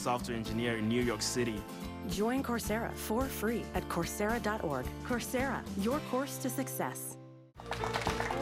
software engineer in New York City. Join Coursera for free at Coursera.org. Coursera, your course to success.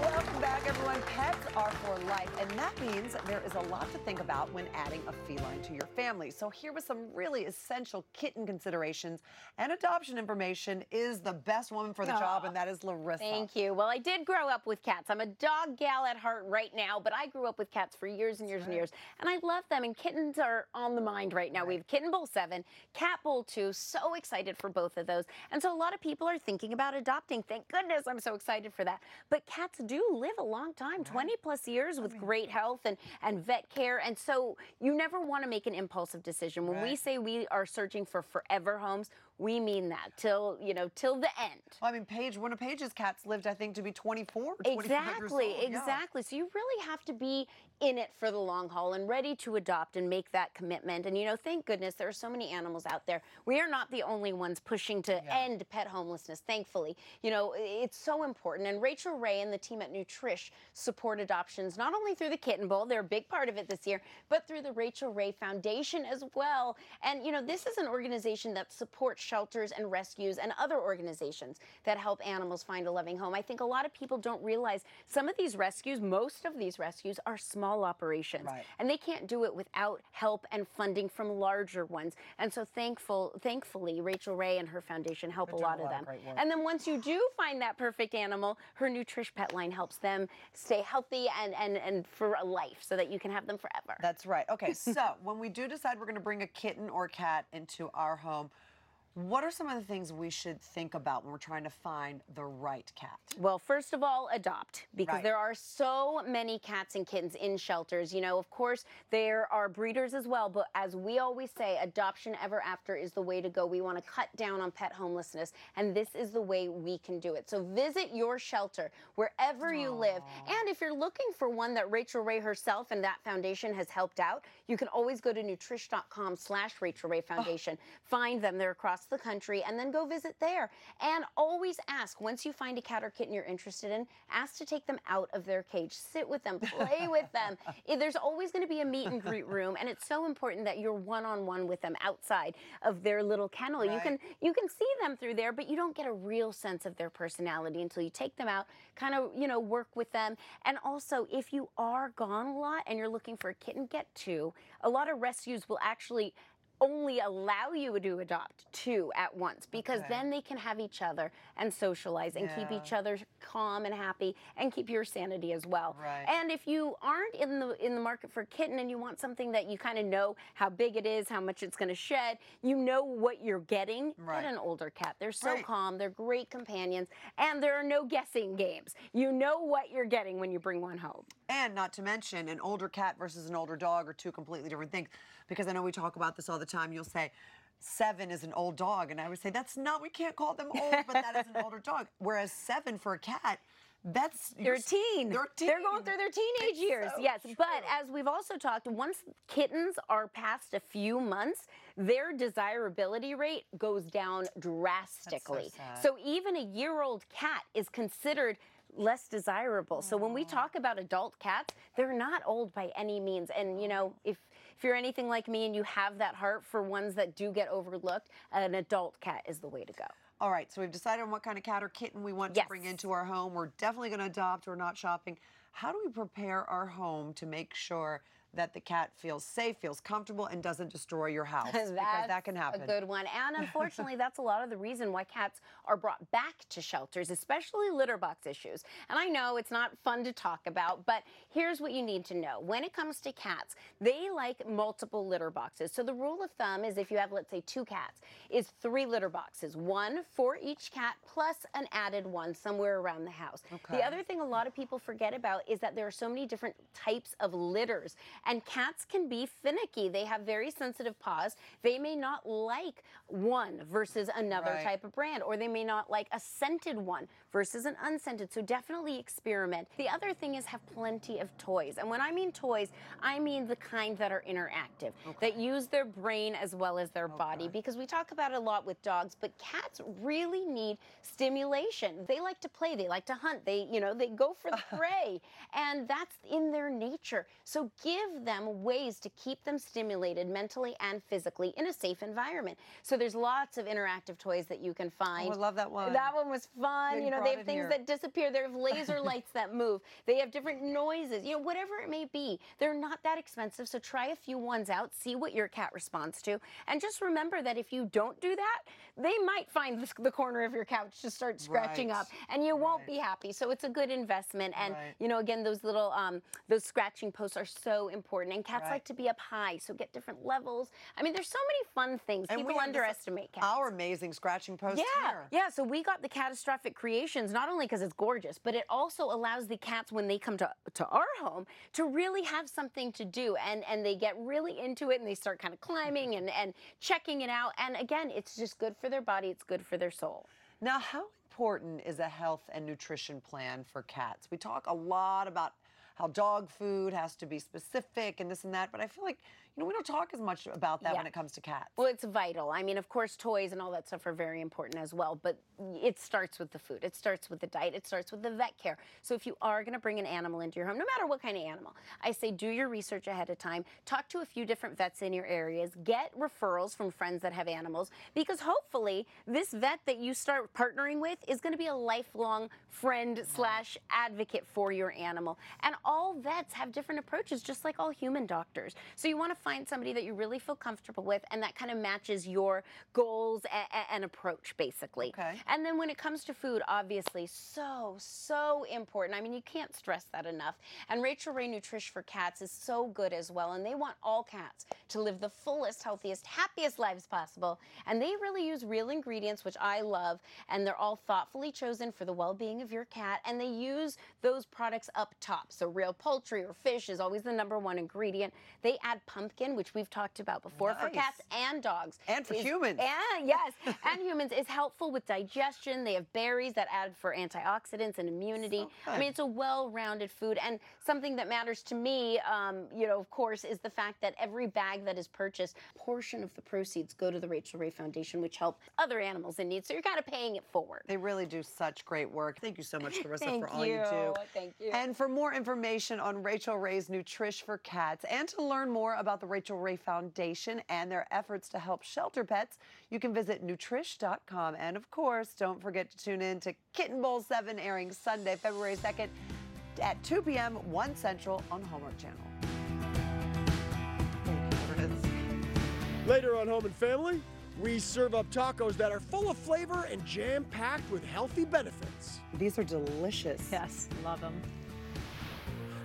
Welcome back, everyone. Pets are for life, and that means there is a lot to think about when adding a feline to your family. So here with some really essential kitten considerations and adoption information is the best woman for the job, and that is Larissa. Thank you. Well, I did grow up with cats. I'm a dog gal at heart right now, but I grew up with cats for years and years and years, and I love them, and kittens are on the mind right now. We have Kitten Bowl 7, Cat Bowl 2, so excited for both of those. And so a lot of people are thinking about adopting. Thank goodness, I'm so excited for that. But cats do live a long time, 20 plus years with great health and vet care. And so you never want to make an impulsive decision. When we say we are searching for forever homes, we mean that till the end. Well, I mean, one of Paige's cats lived, I think, to be 24 or 25 years old. Exactly. So you really have to be in it for the long haul and ready to adopt and make that commitment. And, thank goodness there are so many animals out there. We are not the only ones pushing to end pet homelessness, thankfully. It's so important. And Rachel Ray and the team at Nutrish support adoptions, not only through the Kitten Bowl, they're a big part of it this year, but through the Rachel Ray Foundation as well. And, this is an organization that supports shelters and rescues and other organizations that help animals find a loving home. I think a lot of people don't realize some of these rescues, most of these rescues, are small operations. And they can't do it without help and funding from larger ones. And so thankfully, Rachel Ray and her foundation help a lot of them. And then once you do find that perfect animal, her Nutrish pet line helps them stay healthy and for a life so that you can have them forever. That's right. Okay, so when we do decide we're going to bring a kitten or cat into our home, what are some of the things we should think about when we're trying to find the right cat? Well, first of all, adopt, because there are so many cats and kittens in shelters. Of course, there are breeders as well, but as we always say, adoption ever after is the way to go. We want to cut down on pet homelessness, and this is the way we can do it. So visit your shelter wherever you live. And if you're looking for one that Rachel Ray herself and that foundation has helped out, you can always go to nutrish.com/Rachel Ray Foundation. Find them. They're across the country, and then go visit there. And always ask, once you find a cat or kitten you're interested in, ask to take them out of their cage. Sit with them, play with them. There's always going to be a meet and greet room, and it's so important that you're one-on-one with them outside of their little kennel. You can see them through there, but you don't get a real sense of their personality until you take them out, kind of, work with them. And also, if you are gone a lot and you're looking for a kitten, get two. A lot of rescues will actually only allow you to adopt two at once, because then they can have each other and socialize and keep each other calm and happy and keep your sanity as well. And if you aren't in the market for a kitten and you want something that you kind of know how big it is, how much it's going to shed, you know what you're getting, get an older cat. They're so calm, they're great companions, and there are no guessing games. You know what you're getting when you bring one home. And not to mention, an older cat versus an older dog are two completely different things, because I know we talk about this all the time. You'll say 7 is an old dog, and I would say we can't call them old, but that is an older dog. Whereas 7 for a cat, they're a teen. They're going through their teenage years. So yes, true. But as we've also talked, once kittens are past a few months, their desirability rate goes down drastically. That's so sad. So even a year-old cat is considered less desirable. So when we talk about adult cats, they're not old by any means. And if you're anything like me and you have that heart for ones that do get overlooked, an adult cat is the way to go. All right, so we've decided on what kind of cat or kitten we want to bring into our home. We're definitely going to adopt. We're not shopping. How do we prepare our home to make sure that the cat feels safe, feels comfortable, and doesn't destroy your house? Because that can happen. A good one. And unfortunately, that's a lot of the reason why cats are brought back to shelters, especially litter box issues. And I know it's not fun to talk about, but here's what you need to know. When it comes to cats, they like multiple litter boxes. So the rule of thumb is if you have, let's say, 2 cats, is 3 litter boxes, 1 for each cat plus an added one somewhere around the house. The other thing a lot of people forget about is that there are so many different types of litters. And cats can be finicky. They have very sensitive paws. They may not like one versus another type of brand, or they may not like a scented one versus an unscented. So definitely experiment. The other thing is have plenty of toys. And when I mean toys, I mean the kind that are interactive, that use their brain as well as their body, because we talk about it a lot with dogs, but cats really need stimulation. They like to play, they like to hunt, they go for the prey, and that's in their nature. So give give them ways to keep them stimulated mentally and physically in a safe environment. So there's lots of interactive toys that you can find. Oh, I love that one. That one was fun. Big You know, brought they have it things here. that disappear. They have laser lights that move. They have different noises, you know, whatever it may be. They're not that expensive, so try a few ones out, see what your cat responds to, and just remember that if you don't do that, they might find the corner of your couch to start scratching Right. up, and you won't be happy. So it's a good investment. And Right. you know, again, those little those scratching posts are so important. And cats Right. like to be up high, so get different levels. I mean, there's so many fun things. And we People have this- underestimate cats. Our amazing scratching post here. Yeah, so we got the Catastrophic Creations not only because it's gorgeous, but it also allows the cats when they come to our home to really have something to do, and they get really into it and they start kind of climbing and checking it out. And again, it's just good for their body, it's good for their soul. Now, how important is a health and nutrition plan for cats? We talk a lot about how dog food has to be specific and this and that, but I feel like, you know, we don't talk as much about that when it comes to cats. Well, it's vital. I mean, of course, toys and all that stuff are very important as well, but it starts with the food. It starts with the diet. It starts with the vet care. So if you are going to bring an animal into your home, no matter what kind of animal, I say do your research ahead of time. Talk to a few different vets in your areas. Get referrals from friends that have animals, because hopefully this vet that you start partnering with is going to be a lifelong friend slash advocate for your animal. And all vets have different approaches, just like all human doctors. So you want to find somebody that you really feel comfortable with and that kind of matches your goals and approach, basically. Okay. And then when it comes to food, obviously, so important. I mean, you can't stress that enough. And Rachel Ray Nutrish for Cats is so good as well. And they want all cats to live the fullest, healthiest, happiest lives possible. And they really use real ingredients, which I love. And they're all thoughtfully chosen for the well-being of your cat. And they use those products up top. So real poultry or fish is always the #1 ingredient. They add pumpkin, which we've talked about before, for Nice. cats and dogs. And for humans. And yes, and humans, is helpful with digestion. They have berries that add for antioxidants and immunity. So I mean, it's a well-rounded food. And something that matters to me, you know, of course, is the fact that every bag that is purchased, a portion of the proceeds go to the Rachel Ray Foundation, which help other animals in need. So you're kind of paying it forward. They really do such great work. Thank you so much, Larissa, Thank for all you do. Thank you. And for more information on Rachel Ray's Nutrish for Cats and to learn more about the Rachel Ray Foundation and their efforts to help shelter pets, you can visit Nutrish.com. And of course, don't forget to tune in to Kitten Bowl 7, airing Sunday, February 2nd at 2 p.m., 1 Central on Hallmark Channel. Thank you, Chris. Later on Home and Family, we serve up tacos that are full of flavor and jam-packed with healthy benefits. These are delicious. Yes, love them.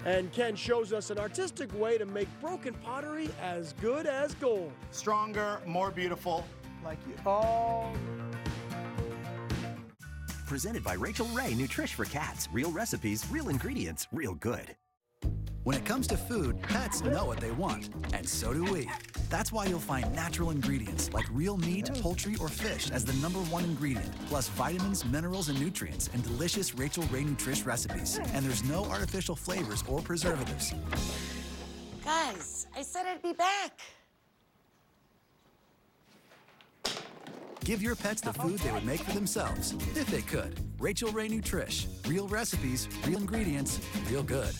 And Ken shows us an artistic way to make broken pottery as good as gold. Stronger, more beautiful, like you. Oh. Presented by Rachel Ray Nutrish for Cats. Real recipes, real ingredients, real good. When it comes to food, pets know what they want, and so do we. That's why you'll find natural ingredients like real meat, poultry, or fish as the #1 ingredient, plus vitamins, minerals, and nutrients in delicious Rachel Ray Nutrish recipes. And there's no artificial flavors or preservatives. Guys, I said I'd be back. Give your pets the food they would make for themselves, if they could. Rachel Ray Nutrish. Real recipes, real ingredients, real good.